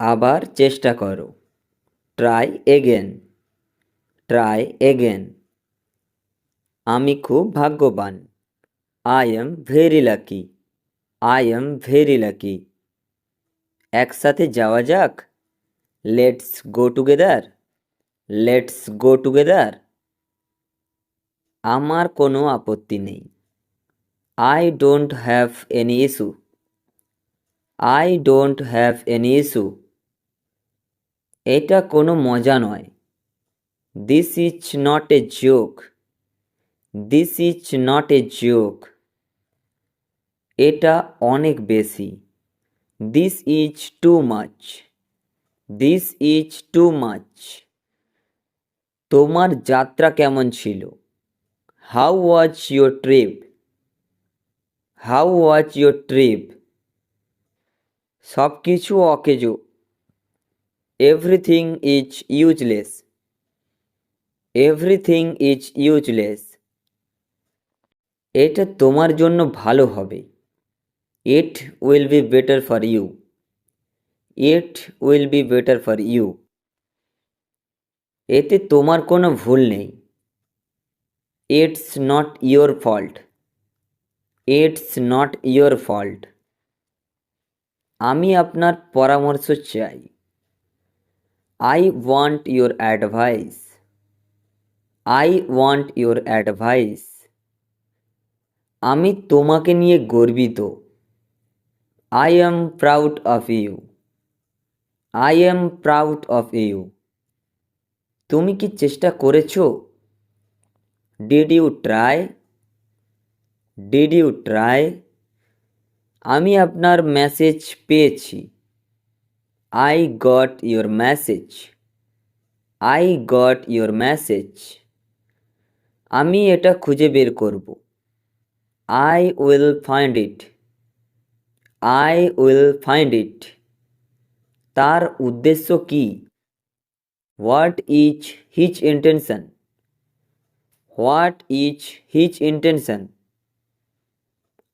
আবার চেষ্টা করো। Try again. Try again. আমি খুব ভাগ্যবান। I am very lucky. I am very lucky. একসাথে যাওয়া যাক। Let's go together. Let's go together. আমার কোনো আপত্তি নেই। I don't have any issue. I don't have any issue. এটা কোনো মজা নয়। This is not a joke. This is not a joke. এটা অনেক বেশি। This is too much. This is too much. তোমার যাত্রা কেমন ছিল? How was your trip? How was your trip? সব কিছু অকেজো। Everything is useless. Everything is useless. এটা তোমার জন্য ভালো হবে। It will be better for you. It will be better for you. এতে তোমার কোনো ভুল নেই। It's not your fault. It's not your fault. আমি আপনার পরামর্শ চাই। I want your advice. I want your advice. আমি তোমাকে নিয়ে গর্বিত। I am proud of you. I am proud of you. তুমি কি চেষ্টা করেছো? Did you try? Did you try? আমি আপনার মেসেজ পেয়েছি। I got your message. I got your message. আমি এটা খুঁজে বের করব। I will find it. I will find it. তার উদ্দেশ্য কি? What is his intention? What is his intention?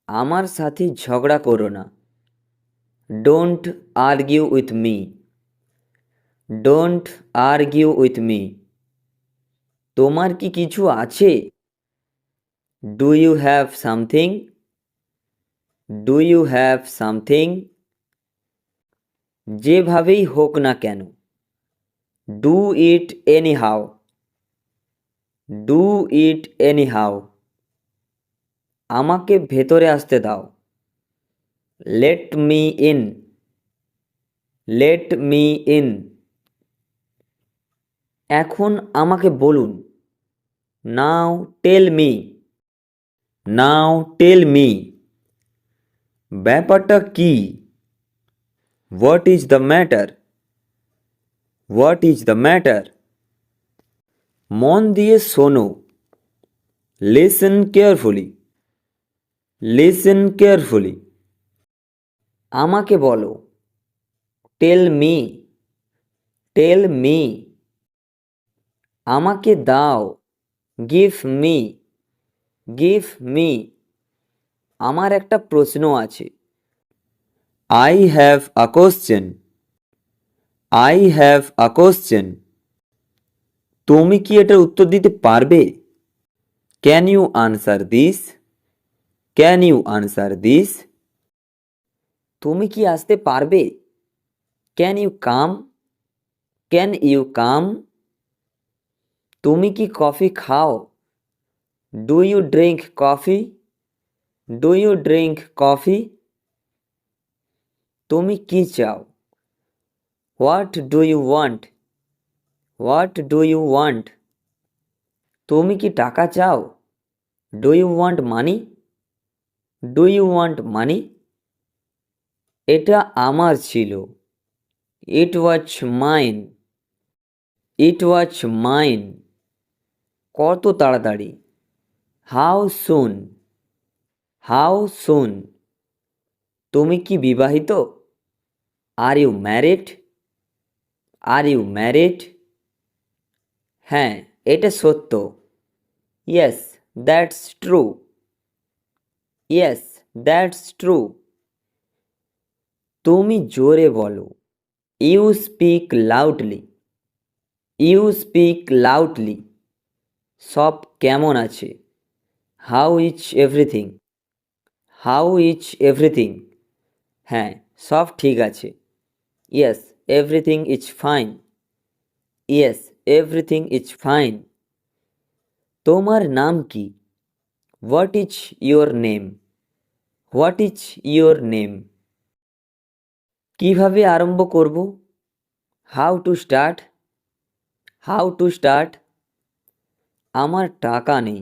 আমার সাথে ঝগড়া করো না। Don't argue with me. Don't argue with me. তোমার কি কিছু আছে? Do you have something? Do you have something? যেভাবেই হোক না কেন। Do it anyhow. Do it anyhow. আমাকে ভেতরে আসতে দাও। Let me in. Let me in. এখন আমাকে বলুন। Now tell me. Now tell me. ব্যাপারটা কি? What is the matter? What is the matter? মন দিয়ে শোনো। Listen carefully. Listen carefully. আমাকে বলো। Tell me. Tell me. আমাকে দাও। Give me. Give me. আমার একটা প্রশ্ন আছে। I have a question. I have a question. তুমি কি এটার উত্তর দিতে পারবে? Can you answer this? Can you answer this? তুমি কি আসতে পারবে? Can you come? Can you come? তুমি কি কফি খাও? Do you drink coffee? Do you drink coffee? তুমি কি চাও? What do you want? What do you want? তুমি কি টাকা চাও? Do you want money? Do you want money? এটা আমার ছিল। It was mine. It was mine. কত তাড়াতাড়ি? How soon? How soon? তুমি কি বিবাহিত? Are you married? Are you married? হ্যাঁ, এটা সত্য। Yes, that's true. Yes, that's true. তুমি জোরে বলো। You speak loudly, you speak loudly. সব কেমন আছে? How is everything, how is everything. হ্যাঁ, সব ঠিক আছে। Yes, everything is fine, yes, everything is fine. তোমার নাম কি? What is your name, what is your name. কিভাবে আরম্ভ করব? How to start, how to start. আমার টাকা নেই,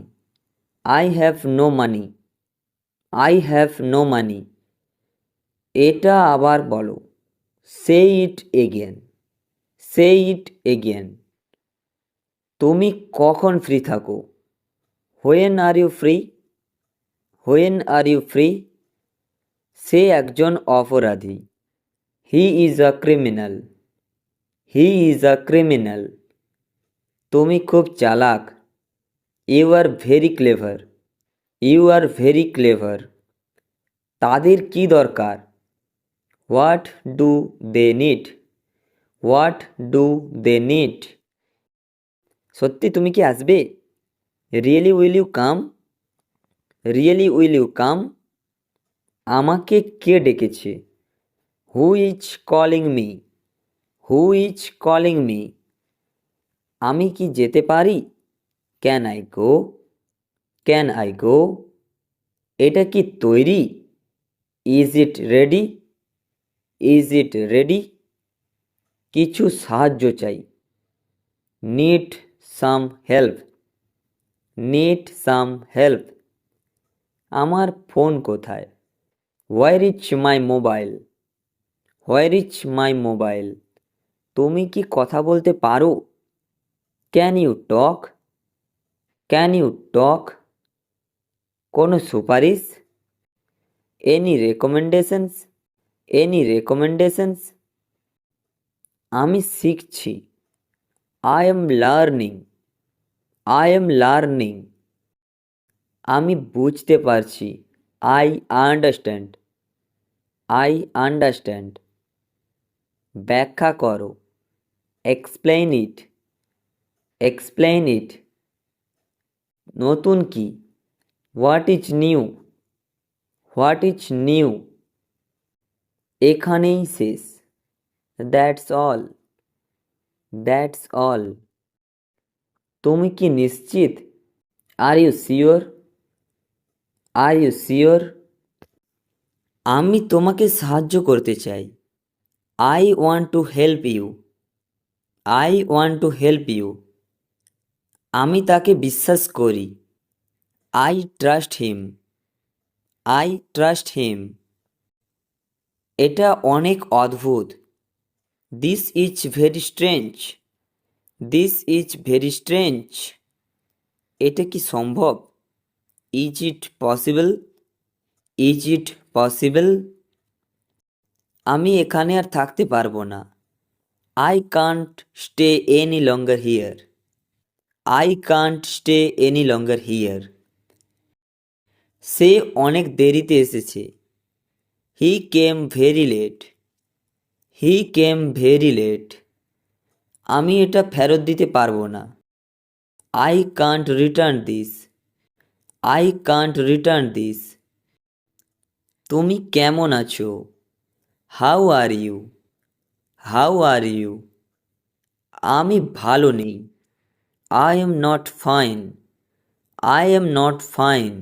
I have no money, I have no money. এটা আবার বলো, সে it again, say it again. তুমি কখন ফ্রি থাকো? When are you free, when are you free. সে একজন অপরাধী, he is a criminal, he is a criminal. তুমি খুব চালাক, you are very clever, you are very clever. তাদের কি দরকার? What do they need, what do they need. সত্যি তুমি কি আসবে? Really will you come, really will you come. আমাকে কে ডেকেছে? Who is calling me, who is calling me. আমি কি যেতে পারি? Can I go, can I go. এটা কি তৈরি? Is it ready, is it ready. কিছু সাহায্য চাই, need some help, need some help. আমার ফোন কোথায়? Where is my mobile, where is my mobile. তুমি কি কথা বলতে পারো? Can you talk, can you talk. কোনো সুপারিশ? Any recommendations, any recommendations. আমি শিখছি, I am learning, I am learning. আমি বুঝতে পারছি, আই আন্ডারস্ট্যান্ড, আই আন্ডারস্ট্যান্ড। ব্যাখ্যা করো, এক্সপ্লেইন ইট, এক্সপ্লেইন ইট। নতুন কি? What is new, what is new. এখানেই শেষ, দ্যাটস অল, দ্যাটস অল। তুমি কি নিশ্চিত? Are you sure, are you sure. আমি তোমাকে সাহায্য করতে চাই, I want to help you, I want to help you. আমি তাকে বিশ্বাস করি, I trust him, I trust him. এটা অনেক অদ্ভুত, this is very strange, this is very strange. এটা কি সম্ভব? Is it possible, is it possible. আমি এখানে আর থাকতে পারবো না, I can't stay any longer here, I can't stay any longer here. সে অনেক দেরিতে এসেছে, he came very late, he came very late. আমি এটা ফেরত দিতে পারবো না, I can't return this, I can't return this. তুমি কেমন আছো? How are you, how are you. আমি ভালো নেই, I am not fine, I am not fine.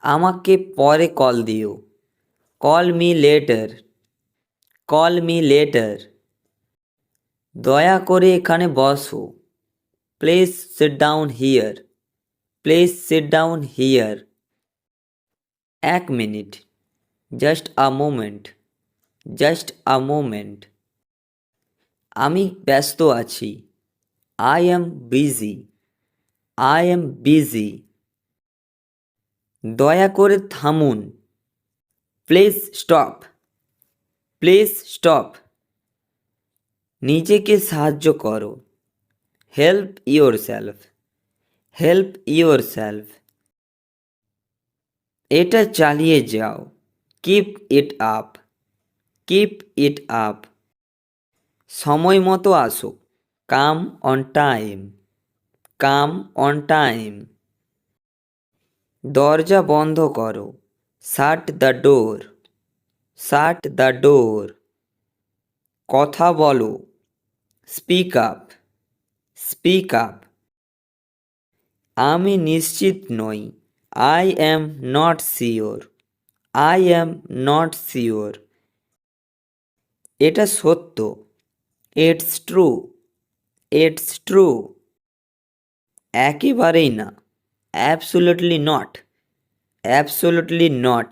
আমাকে পরে কল দিও, call me letter, call me later. দয়া করে এখানে বসো, please sit down here, please sit down here. এক মিনিট, just a moment, just a moment. আমি ব্যস্ত আছি, I am busy, I am busy. দয়া করে থামুন, প্লিজ স্টপ, প্লিজ স্টপ। নিজেকে সাহায্য করো, help yourself, help yourself. এটা চালিয়ে যাও, keep it up, keep it up. সময় মতো আসো, come on time, come on time. দরজা বন্ধ করো, শাট the door, shut the door. কথা বলো, স্পিক আপ, স্পিক আপ। আমি নিশ্চিত নই, I am not sure, I am not sure. এটা সত্য, ইটস ট্রু, ইটস ট্রু। একেবারেই না, অ্যাবসোলিউটলি নট, অ্যাবসোলিউটলি নট।